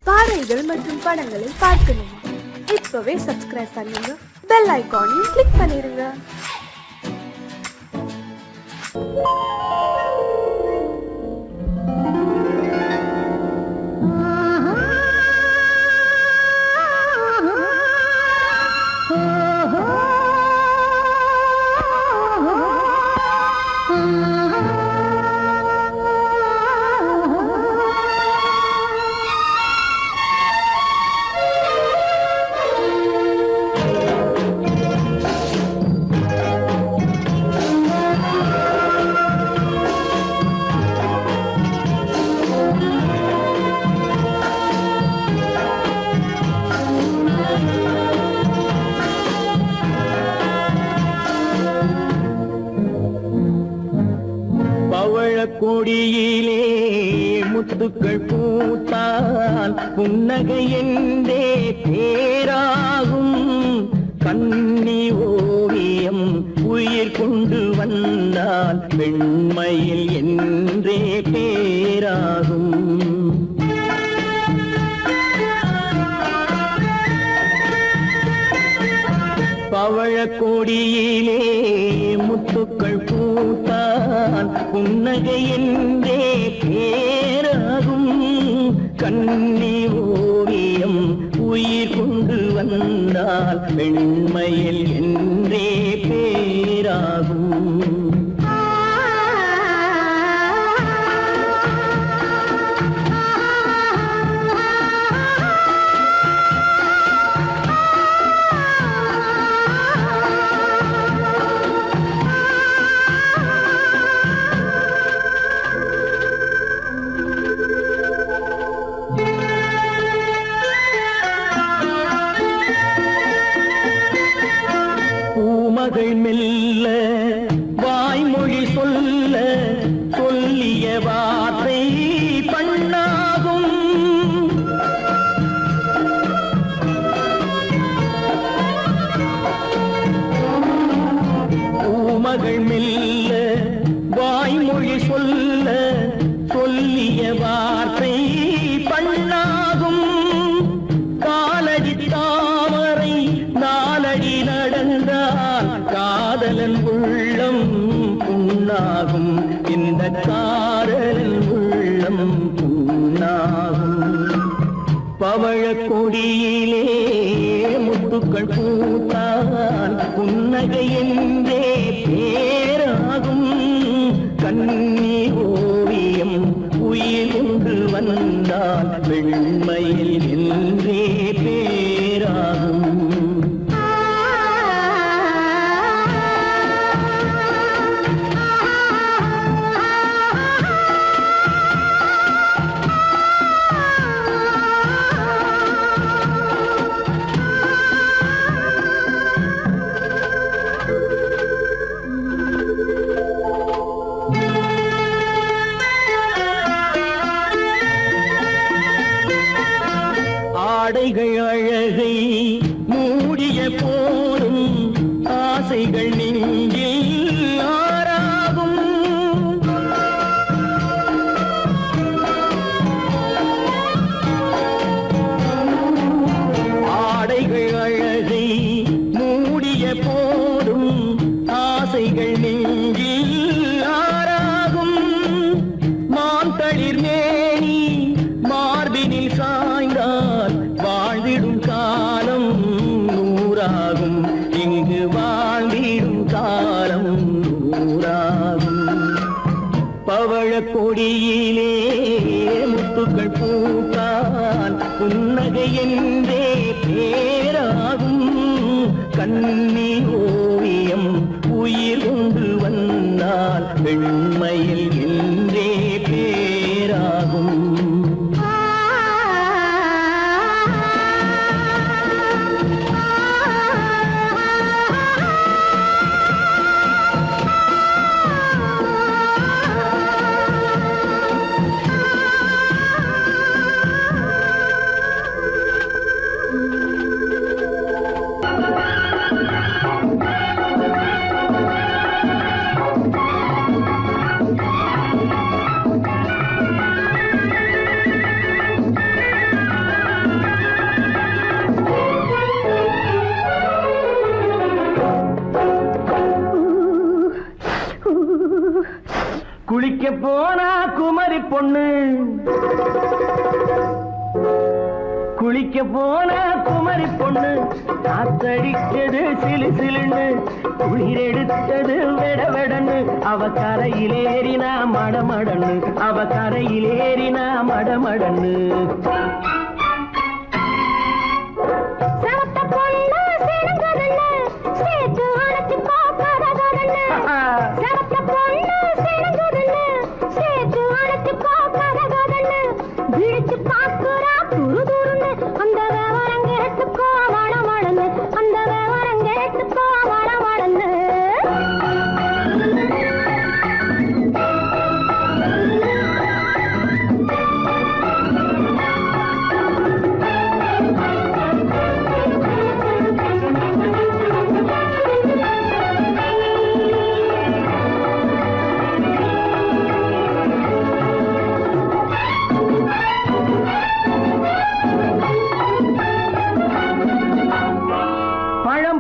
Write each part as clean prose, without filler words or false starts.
பாடல்கள் மற்றும் படங்களை பார்க்கணுமா? இப்பவே சப்ஸ்கிரைப் பண்ணுங்க, பெல் ஐகானையும் கிளிக் பண்ணிருங்க. கொடியிலே முத்துக்கள் பூத்தால் புன்னகை என்றே பேராகும். கண்ணி ஓவியம் உயிர் கொண்டு வந்தால் பெண்மையில் என்றே பேராகும். பவழக்கொடியிலே முத்துக்கள் பூத்தால் புன்னகை என்றே பேராகும். கண்ணி ஓவியம் உயிர் கொண்டு வந்தால் பெண்மையில் என்றே பேராகும். மகள் மெல்ல வாய்மொழி சொல்ல சொல்லிய வார்த்தை பண்ணாகும். பூமகள் மெல்ல வாய்மொழி சொல்ல சொல்லிய வார்த்தை பண்ணாகும். காலடி தாமரை நாலடி நடந்தால் காதலன் உள்ளம் புண்ணாகும். இந்த காதலன் உள்ளம் புண்ணாகும். பவழக்கொடியிலே முத்துக்கள் பூத்தால் புன்னகை என்றே பேராகும். கண்ணி ஓவியம் உயிர் கொண்டு வந்தால் வெண்மையில் என்றே பேராகும். ஆடைகள் அழகை மூடிய போதும் ஆசைகள் நெஞ்சில் ஆறாகும். ஆடைகள் அழகை மூடிய போதும் ஆசைகள் நெஞ்சில் ஆறாகும். மாந்தளிர் மேனி மார்பினில் சாய்ந்தால் வாழ்ந்திடும் காலம் நூறாகும். இங்கு வாழ்ந்திடும் காலம் நூறாகும். பவழக்கொடியிலே முத்துக்கள் பூத்தால் புன்னகை என்றே பேராகும். கண்ணி ஓவியம் உயிர் கொண்டு வந்தால் பெண்மையில் என்றே பேராகும். போனா குமரி பொண்ணு, குளிக்க போன குமரி பொண்ணு, காத்தடிச்சது சிலு சிலுன்னு, குளிர் எடுத்தது வெடவெடன்னு, அவ கரையிலேறினா மடமடன்னு, அவ கரையிலேறினா மடமடன்னு.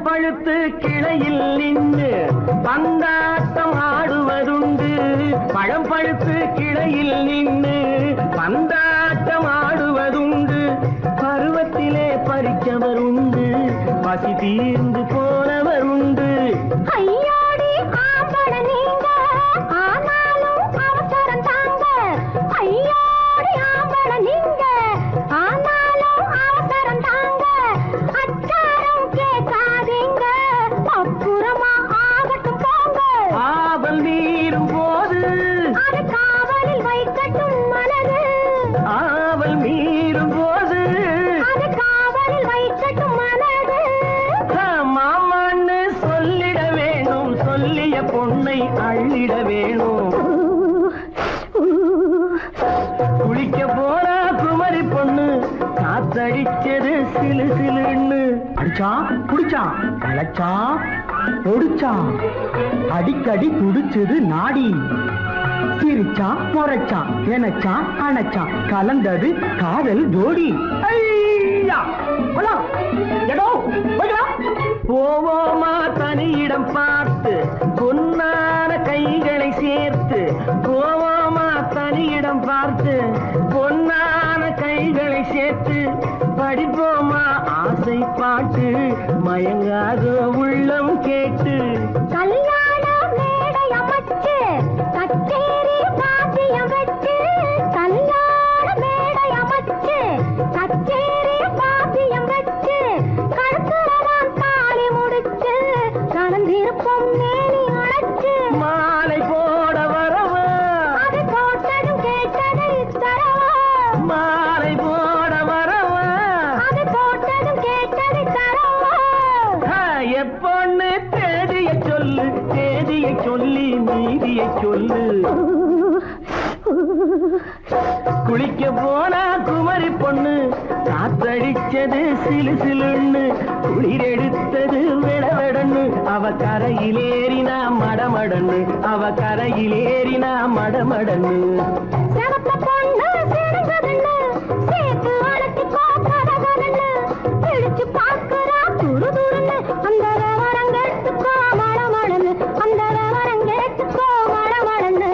பழுத்து கிளையில் நின்று பந்தாட்டம் ஆடுவதுண்டு, பழம் பழுத்து கிளையில் நின்று பந்தாட்டம் ஆடுவதுண்டு, பருவத்திலே பறிச்சவர் உண்டு, பசி தீர்ந்து போனவர் உண்டு. ஐயோடி ஆம்பட நீங்க ஆனாலும் அவசரம் தாங்க, ஐயோடி ஆம்பட நீங்க ஆனாலும் அவசரம் தாங்க, அச்சாரம் கேட்காதீங்க அப்புறமா ஆகட்டும் போங்க. ஆவல் மீறும் போது அது காவலில் வைக்கட்டும் மனது, ஆவல் மீறும் போது அது காவலில் வைக்கட்டும் மனது. மாமான்னு சொல்லிட வேணும், சொல்லிய பொண்ணை அள்ளிட வேணும். குளிக்க போனா குமரி பொண்ணு, காத்தடிச்சது சிலு சிலுன்னு, அடிச்சான் குடிச்சான் அழைச்சான் பொடிச்சான், அடிக்கடி துடிச்சது நாடி, சிரிச்சான் முறைச்சான் எனச்சான் அணைச்சான், கலந்தது காதல் ஜோடி. போவோமா தனியிடம் பார்த்து பொன்னான கைகளை சேர்த்து, போவோமா தனியிடம் பார்த்து பொன்னான கைகளை சேர்த்து, படிப்போமா ஆசை பாட்டு மயங்காத உள்ளம் கேட்டு. கல்யாண மேடை அமைச்சு கச்சேரி வாத்தியம் வச்சு, கல்யாண மேடை அமைச்சு கச்சேரி வாத்தியம் வச்சு, கழுத்துறவான் தாலி முடிச்சு கலந்திருப்போம் மேனி அழைச்சு, மாலை போட வரவா அது போட்டதும் கேட்டதை தரவா, மாலை போட வரவா அது போட்டதும் கேட்டதை தரவா. எப்பொண்ணு தேதிய சொல்லு, தேதியை சொல்லி நீதியை சொல்லு. குளிக்க போனா குமரி பொண்ணு, காத்தடிச்சது சிலு சிலுன்னு, குளிர் எடுத்தது வெடவெடன்னு, அவ கரையிலேறினா மடமடன்னு, அவ கரையிலேறினா மடமடன்னு. சிவப்ப பொண்ணு சிறந்ததுன்னு சேர்த்து அழைச்சி கோப்பரகன்னு, பிடிச்சு பார்க்கிறா துரு துருன்னு, அந்த விவரங்கெட்டுக்கோ மடமடன்னு, அந்த விவரங்கெட்டுக்கோ மடமடன்னு.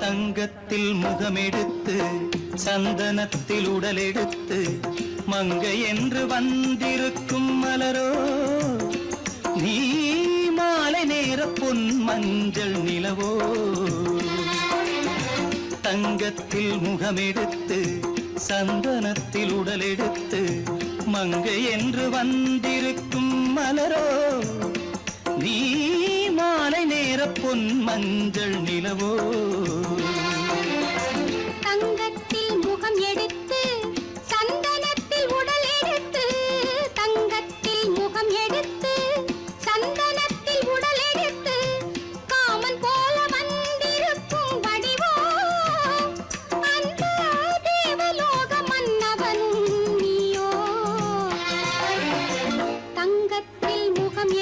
தங்கத்தில் முகமெடுத்து சந்தனத்தில் உடலெடுத்து, மங்கை என்று வந்திருக்கும் மலரோ நீ, மாலை நேர பொன் மஞ்சள் நிலவோ. தங்கத்தில் முகமெடுத்து சந்தனத்தில் உடலெடுத்து, மங்கை என்று வந்திருக்கும் மலரோ நீ, மாலை நேர பொன் மஞ்சள் நிலவோ. தங்கத்தில் முகம் எடுத்து சந்தனத்தில் உடல் எடுத்து, தங்கத்தில் முகம் எடுத்து சந்தனத்தில் உடல் எடுத்து, காமன் போல வந்திருக்கும் வடிவோ, அந்த தேவலோக மன்னவனும் நீயோ. தங்கத்தில் முகம்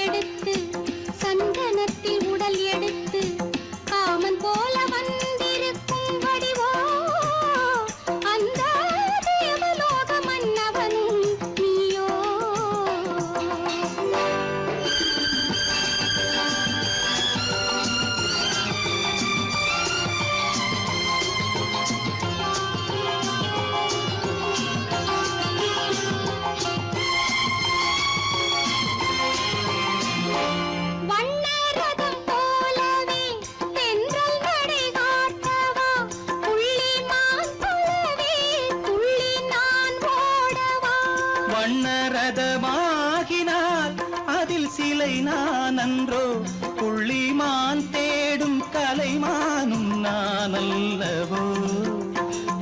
நான் அல்லவோ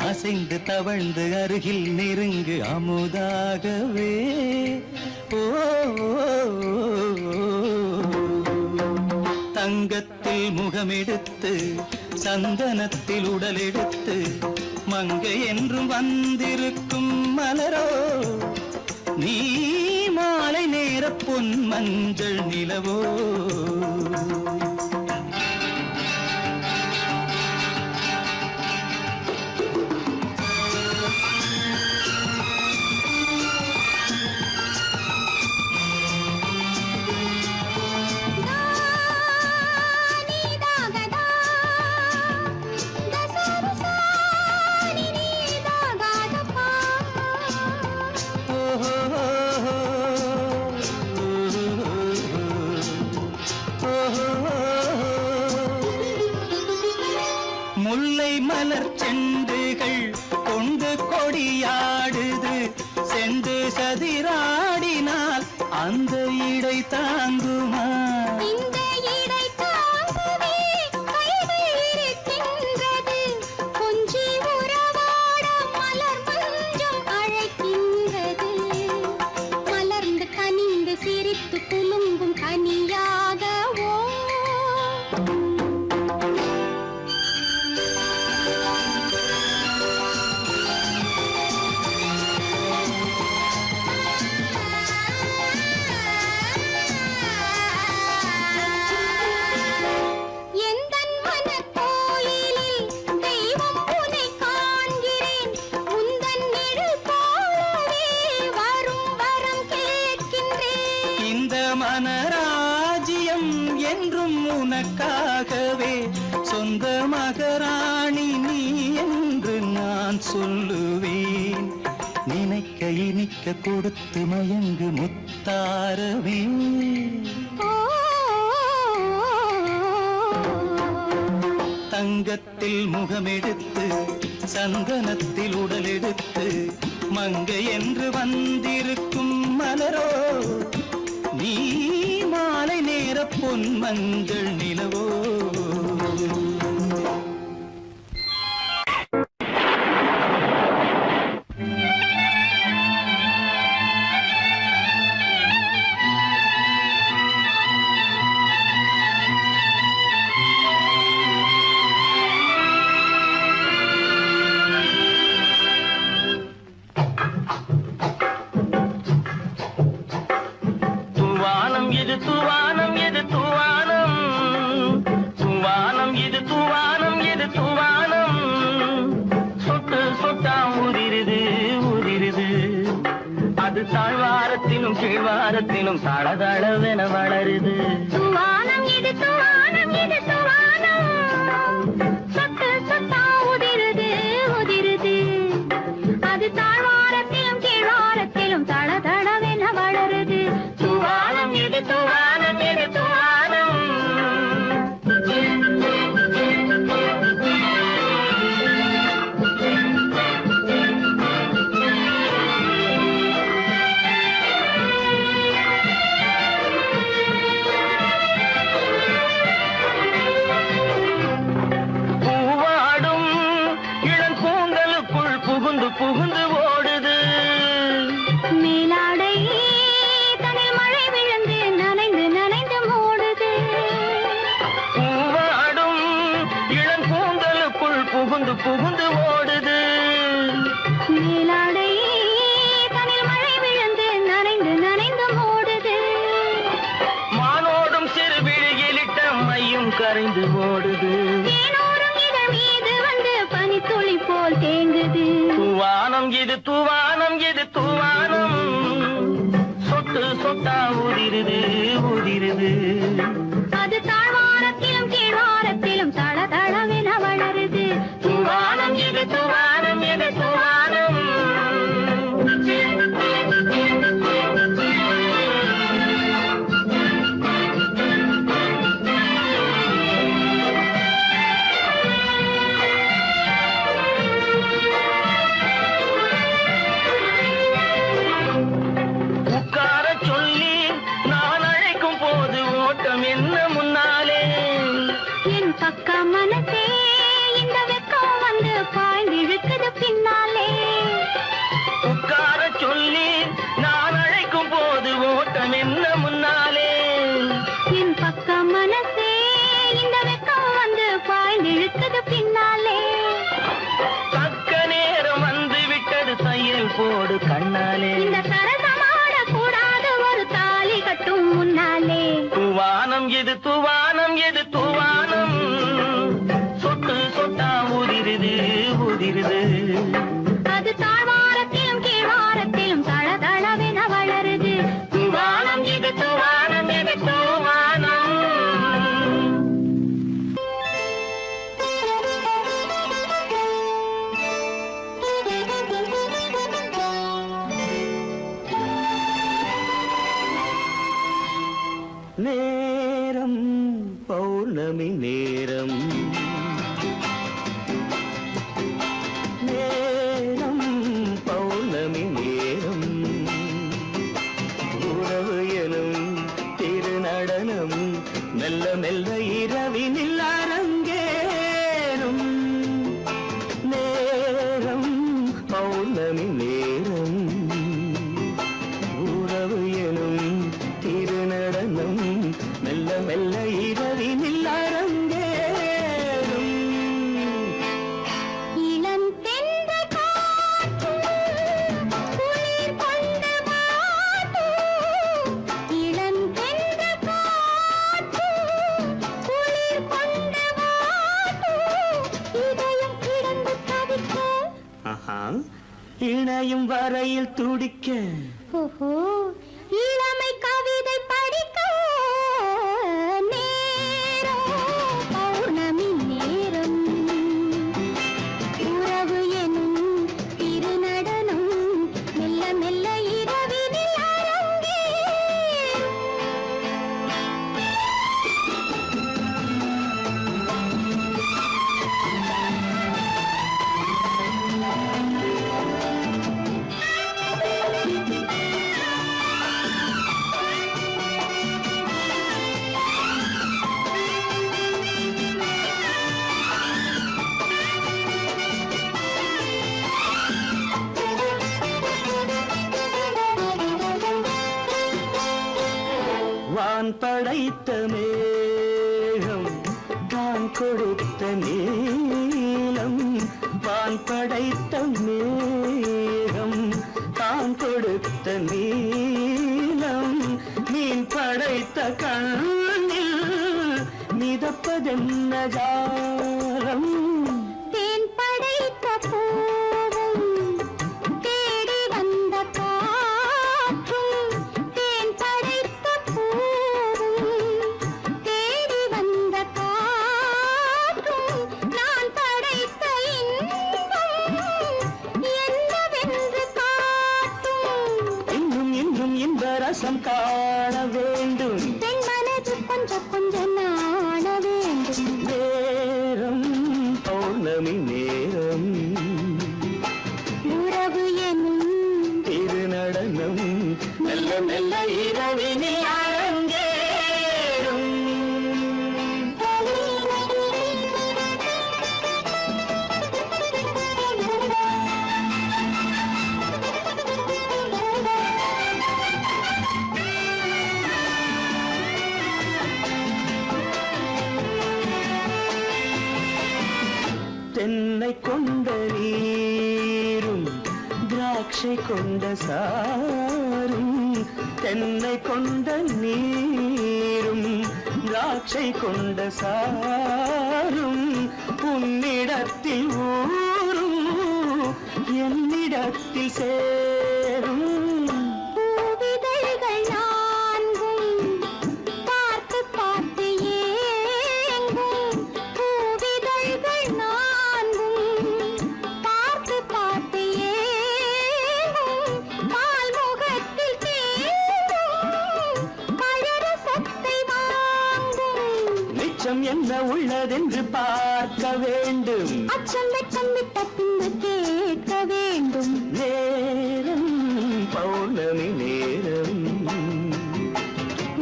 அசைந்து தவழ்ந்து அருகில் நெருங்கு அமுதாகவே ஓ தங்கத்தில் முகமெடுத்து சந்தனத்தில் உடலெடுத்து மங்கை என்றும் வந்திருக்கும் மலரோ நீ மாலை நேர பொன் மஞ்சள் நிலவோ முல்லை மலர் செண்டுகள் கொண்டு கொடியாடுது செண்டு சதிராடினால் அந்த இடை தாங்குமா இந்த இடை தாங்குவே கைகள் இருக்கின்றது கொஞ்சி உறவாட மலர் மஞ்சம் அழைக்கின்றது மலர்ந்து கனிந்து சிரித்து குலுங்கும் கனியாகவோ மனராஜ்யம் என்றும் உனக்காகவே சொந்த மகராணி நீ என்று நான் சொல்லுவேன் நினைக்க இனிக்க கொடுத்து மயங்கு முத்தாரவே தங்கத்தில் முகமெடுத்து சந்தனத்தில் உடலெடுத்து மங்கை என்று வந்திருக்கும் மலரோ நீ மாலை நேர பொன் மஞ்சள் நிலவோ இது தூவானம் இது தூவானம் தூவானம் இது தூவானம் இது தூவானம் சொட்டு சொட்டா உதிருது உதிருது அது தாழ்வாரத்திலும் கீழ்வாரத்திலும் தளதளவென வளருது தூவானம் இது தூவானம் இது தூவானம் சொட்டு சொட்டா உதிருது உதிருது அது தாழ்வாரத்திலும் கீழ்வாரத்திலும் தளதளவென வளருது தூவானம் இது தூவானம் இது தூவானம் பூவாடும் இளங்கூந்தலுக்குள் புகுந்து புகுந்து ஓடுது மேலாடை தனில் மழை விழுந்து நனைந்து நனைந்து மூடுது பூவாடும் இளங்கூந்தலுக்குள் புகுந்து புகுந்து ஓடுது மேலாடை தனில் மழை விழுந்து நனைந்து நனைந்து மூடுது மானோடும் சிறு விழியிலிட்ட மையும் கரைந்து ஓடுது தேனோரும் இதழ் மீது வந்து பனித்துளி போல் தேங்குது தூவானம் இது தூவானம் இது தூவானம் சொட்டு சொட்டா உதிருது உதிருது அது தாழ்வாரத்திலும் கீழ்வாரத்திலும் தளதளவென வளருது தூவானம் இது தூவானம் இது தூவானம் உட்கார சொல்லி நான் அழைக்கும் போது ஓட்டம் என்ன இழுக்குது பின்னாலே. தக்க நேரம் வந்து விட்டது தையல் போடு கண்ணாலே. இந்த சரசமாட கூடாது ஒரு தாலி கட்டும் முன்னாலே. தூவானம் எது தூவானம் எது தூவானம், சொட்டு சொட்டா உதிருது உதிருது. அது தாழ்வாரத்திலும் கீழ்வாரத்திலும் தளதளவென வளருது. தூவானம் எது தூவானம் எது தூவானம். நேரம் பௌர்ணமி நேரம், நேரம் பௌர்ணமி நேரம். உறவு எனும் திருநடனம் மெல்ல மெல்ல இரவினில் அரங்கேறும். நேரம் பௌர்ணமி நேரம், உறவு எனும் திருநடனம் மெல்ல மெல்ல இரவினில் அரங்கேறும். இளம் தென்றல் காற்றும் குளிர் கொண்டு வாட்டும். இளம் தென்றல் காற்றும் குளிர் கொண்டு வாட்டும். இதயம் கிடந்து தவிக்க. ஆஹா, இணையும் வரையில் துடிக்க. ஓஹோ, இளமை கவிதை படிக்க. நேரம் பௌர்ணமி நேரம், உறவு எனும் திருநடனம் மெல்ல மெல்ல இரவினில் அரங்கேறும். வான் படைத்த மேகம் தான் கொடுத்த நீலம். வான் படைத்த மேகம் தான் கொடுத்த நீலம். மீன் படைத்த கண்ணில் மிதப்பதென்ன ஜாலம். தேன் படைத்த பூவும் தேடி வந்த காற்றும். தேன் படைத்த பூவும் தேடி வந்த காற்றும். நான் படைத்த இன்பம் என்னவென்று காட்டும். இன்னும் இன்னும் இந்த ரசம் காண வேண்டும். பெண் மனது கொஞ்சம் கொஞ்சம் நாண வேண்டும். நேரம் பௌர்ணமி நேரம், உறவு எனும் திருநடனம் மெல்ல மெல்ல இரவினில் அரங்கேறும். தென்னை கொண்ட நீரும் திராட்சை கொண்ட சாரும். தென்னை கொண்ட நீரும் திராட்சை கொண்ட சாரும். உன்னிடத்தில் ஊரும் என்னிடத்தில் சேரும். பூவிதழ்கள் நான்கும் பார்த்து பார்த்து ஏங்கும். பூவிதழ்கள் நான்கும் பார்த்து பார்த்து ஏங்கும். பால்முகத்தில் தேங்கும் பழரசத்தை வாங்கும். மிச்சம் என்ன உள்ளதென்று பார்க்க வேண்டும். அச்சம் வெட்கம் விட்ட பின்பு கேட்க வேண்டும். நேரம் பௌர்ணமி நேரம்,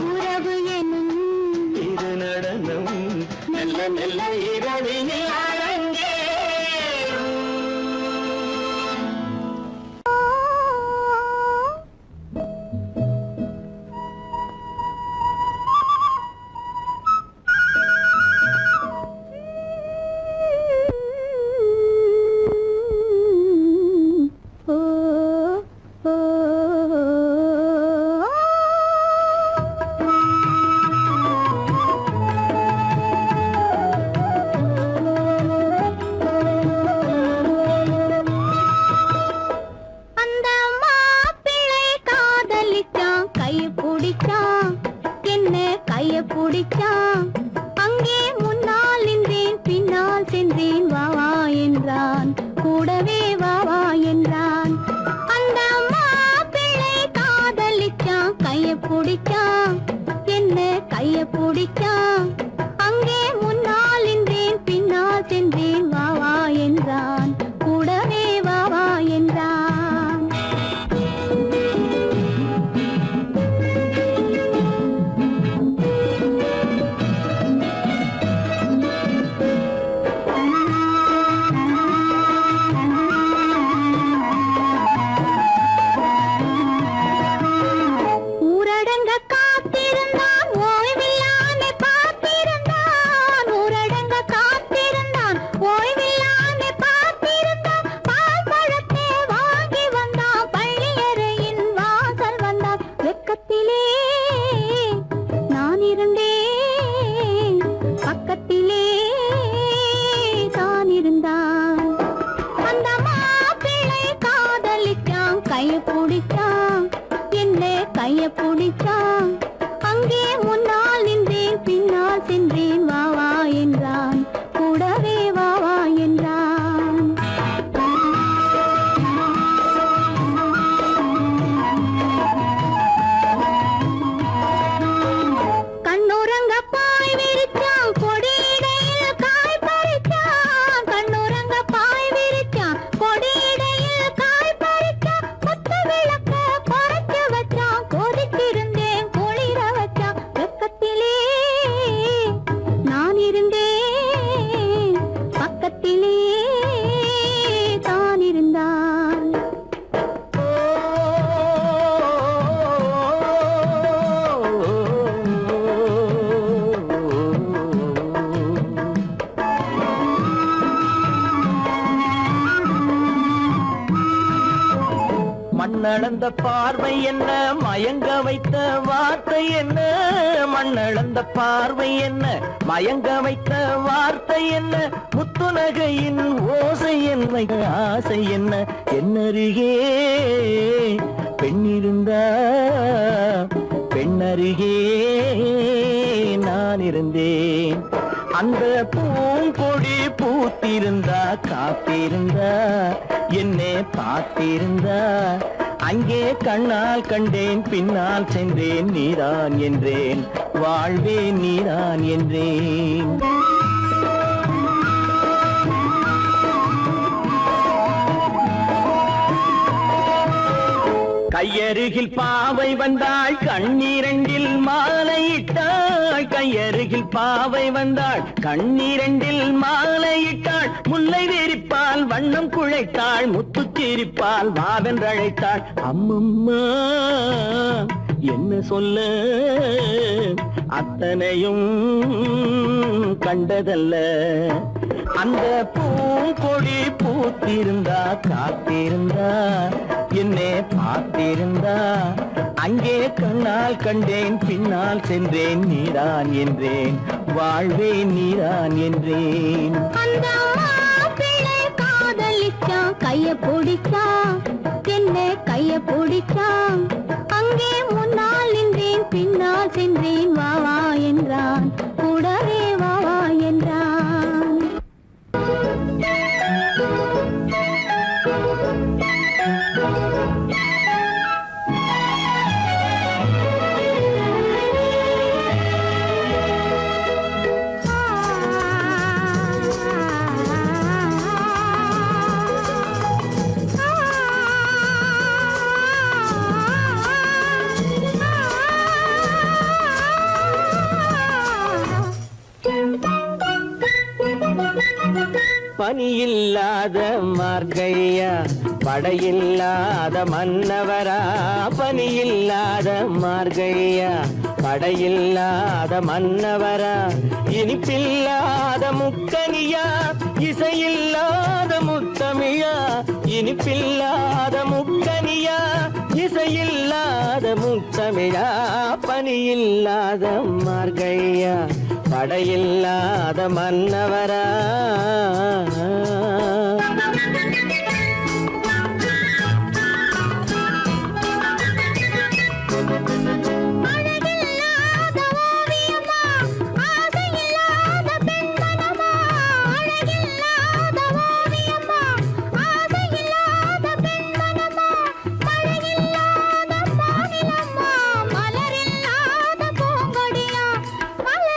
உறவு எனும் திருநடனம் மெல்ல மெல்ல இரவினில் அரங்கேறும். பிடிச்சான் அங்கே முன்னால் நின்றேன் பின்னால் சென்றேன் வா வா என்றான் கூடவே வா வா என்றான் ஊரடங்க காத்திருந்தான் ஓய்வில்லாமே பார்த்திருந்தான் ஊரடங்க காத்திருந்தான் ஓய்வில்லாமே பார்த்திருந்தான் பால் பழத்தை வாங்கி வந்தான் பள்ளியறையின் வாசல் வந்தான் வெக்கத்திலே நான் இருந்தேன் பக்கத்திலே தான் இருந்தான் அந்த மாப்பிள்ளை காதலிச்சான் கையை பிடிச்சான் என்ன கையை பிடிச்சான் அங்கே முன்னால் நின்றேன் பின்னால் சென்றேன் வா வா என்றான் கூடவே வா வா என்றான் கண்ணுறங்க பாய் விரிச்சான் கொடியிடையில் காய் பறிச்சான் கண்ணுறங்க பாய் விரிச்சான் கொடியிடையில் காய் பறிச்சான் குத்த விளக்க குறைச்சு வச்சான் கொதித்திருந்தேன் குளிர வச்சான் வெக்கத்திலே நான் இருந்தேன் பக்கத்திலே தான் இருந்தான் மண்ணளந்த பார்வை என்ன மயங்க வைத்த வார்த்தை என்ன மண்ணளந்த பார்வை என்ன மயங்க வைத்த வார்த்தை என்ன முத்துநகையின் ஓசை என்ன ஆசை என்ன என்னருகே பெண்ணிருந்தா பெண்ணருகே நான் இருந்தேன் அந்த பூங்கொடி பூத்திருந்தா காத்திருந்தா என்னை பார்த்திருந்தா அங்கே கண்ணால் கண்டேன் பின்னால் சென்றேன் நீதான் என்றேன் வாழ்வே நீதான் என்றேன் கையருகில் பாவை வந்தாள் கண்ணீரண்டில் மாலையிட்டாள் கையருகில் பாவை வந்தாள் கண்ணீரண்டில் மாலையிட்டாள் முல்லை வெறிப்பால் வண்ணம் குழைத்தாள் முத்துச்சிரிப்பால் வாவென்றழைத்தாள் அம்மம்மா என்ன சொல்ல அத்தனையும் கண்டதல்ல அந்த பூங்கொடி பூத்திருந்தா காத்திருந்தா என்னை பார்த்திருந்தா அங்கே கண்ணால் கண்டேன் பின்னால் சென்றேன் நீதான் என்றேன் வாழ்வே நீதான் என்றேன் அந்த மாப்பிள்ளை காதலிச்சான் கைய பிடிச்சான் என்ன கைய பிடிச்சான் அங்கே முன்னால் நின்றேன் பின்னால் சென்றேன் வா வா என்றான் கூடவே வா வா என்றான் பனியில்லாத மார்கையா படையில்லாத மன்னவரா பனியில்லாத மார்கையா படையில்லாத மன்னவரா இனிப்பில்லாத முக்கனியா இசையில்லாத முத்தமிழா இனிப்பில்லாத முக்கனியா இசையில்லாத முத்தமிழா பனியில்லாத மார்கையா படையில்லாத மன்னவரா மலரில்லாத பூங்கொடியா மலர்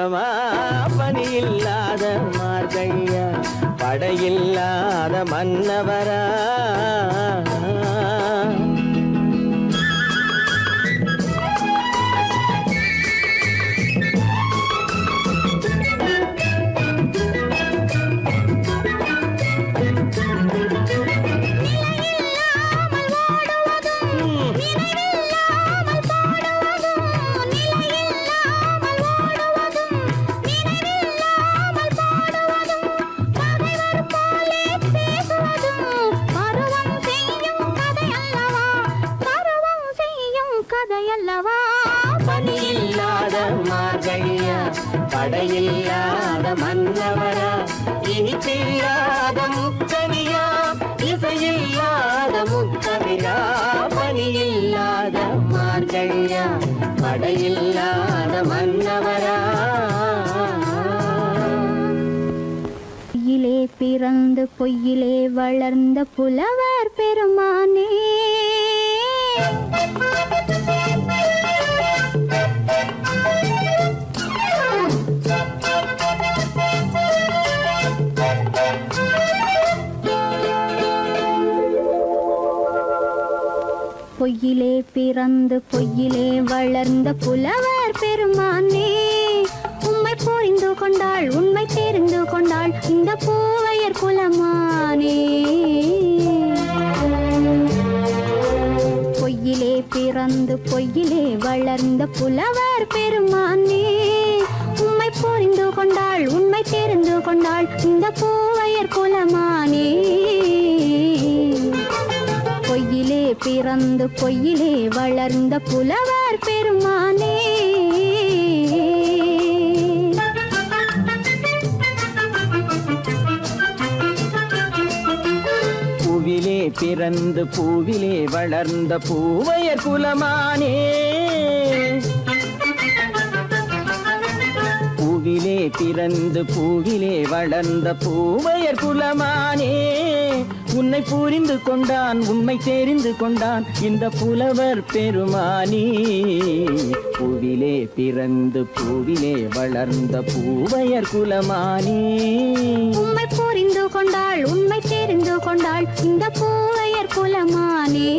காலமா பனி இல்லாத மார்கழியா படையில்லாத மன்னவரா பனியில்லாத மார்கழியா படையில்லாத மன்னவரா இனிப்பில்லாத முக்கனியா இசையில்லாத முக்கவிரா பனியில்லாத மார்கழியா படையில்லாத மன்னவரா பொய்யிலே பிறந்து பொய்யிலே வளர்ந்த புலவர் பெருமானே பொய்யிலே பிறந்து பொய்யிலே வளர்ந்த புலவர் பெருமானே உம்மை புரிந்து கொண்டாள் உண்மை தெரிந்து கொண்டாள் இந்த பூவையர் குலமானே பொய்யிலே பிறந்து பொய்யிலே வளர்ந்த புலவர் பெருமானே உம்மை புரிந்து கொண்டாள் உண்மை தெரிந்து கொண்டாள் இந்த பூவையர் குலமானே பொய்யிலே பிறந்து பொய்யிலே வளர்ந்த புலவர் பெருமானே பூவிலே பிறந்து பூவிலே வளர்ந்த பூவையர் குலமானே பூவிலே பிறந்து பூவிலே வளர்ந்த பூவையர் குலமானே உன்னை புரிந்து கொண்டான் உண்மை தெரிந்து கொண்டான் இந்த புலவர் பெருமானே பூவிலே பிறந்து பூவிலே வளர்ந்த பூவையர் குலமானே உம்மை புரிந்து கொண்டாள் உண்மை தெரிந்து கொண்டாள் இந்த பூவையர் குலமானே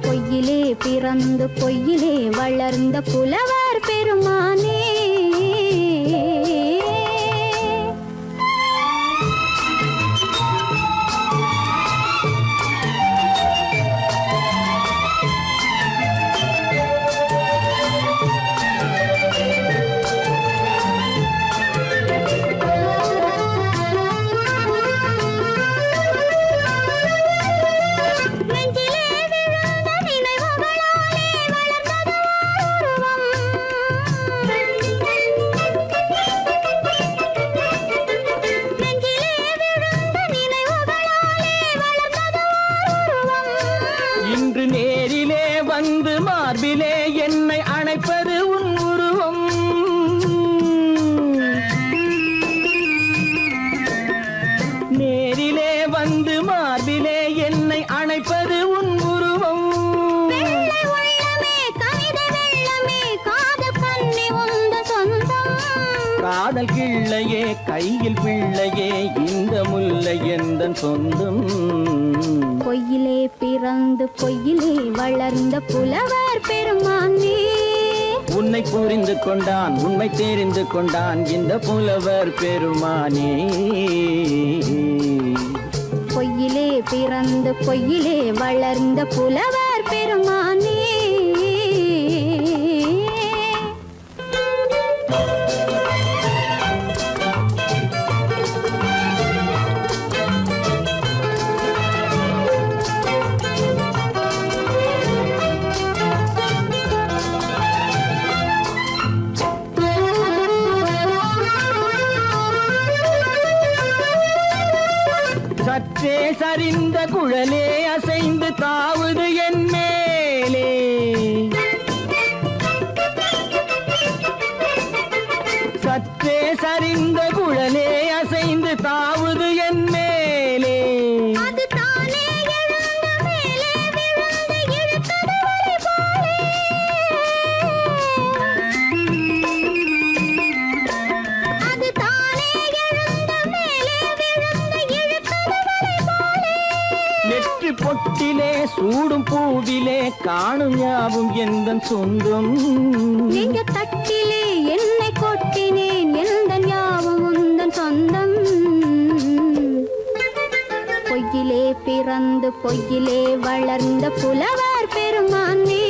பொய்யிலே பிறந்து பொய்யிலே வளர்ந்த புலவர் பெருமானே மார்பிலே என்னை அணைப்பது உன் உருவம் நேரிலே வந்து மார்பிலே என்னை அணைப்பது உன் உருவம் காதல் கிள்ளையே கையில் பிள்ளையே இந்த முல்லை எந்தன் சொந்தம் பொய்யிலே பிறந்து பொய்யிலே வளர்ந்த புலவர் பெருமானே உன்னை புரிந்து கொண்டான் உண்மை தெரிந்து கொண்டான் இந்த புலவர் பெருமானே பொய்யிலே பிறந்து பொய்யிலே வளர்ந்த புலவர் பெருமானே சற்றே சரிந்த குழலே அசைந்து தாவுது என் மேலே சற்றே சரிந்த குழலே அசைந்து தாவுது என் மேலே நெற்றி பொட்டிலே சூடும் பூவிலே காணும் யாவும் எந்தன் சொந்தம். நெஞ்ச தட்டிலே என்னை கொட்டினேன் எந்தன் யாவும் உந்தன் சொந்தம். பொய்யிலே பிறந்து பொய்யிலே வளர்ந்த புலவர் பெருமானே,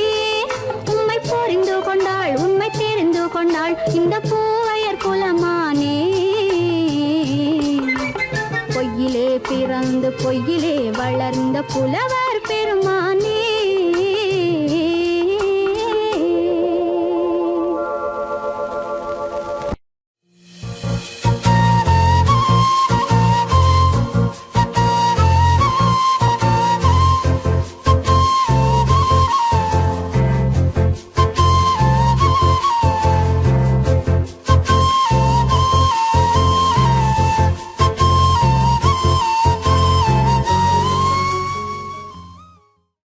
உம்மை புரிந்து கொண்டாள் உண்மை தெரிந்து கொண்டாள் இந்த பூவையர் குலமானே. பொய்யிலே பிறந்து பொய்யிலே வளர்ந்த புலவர்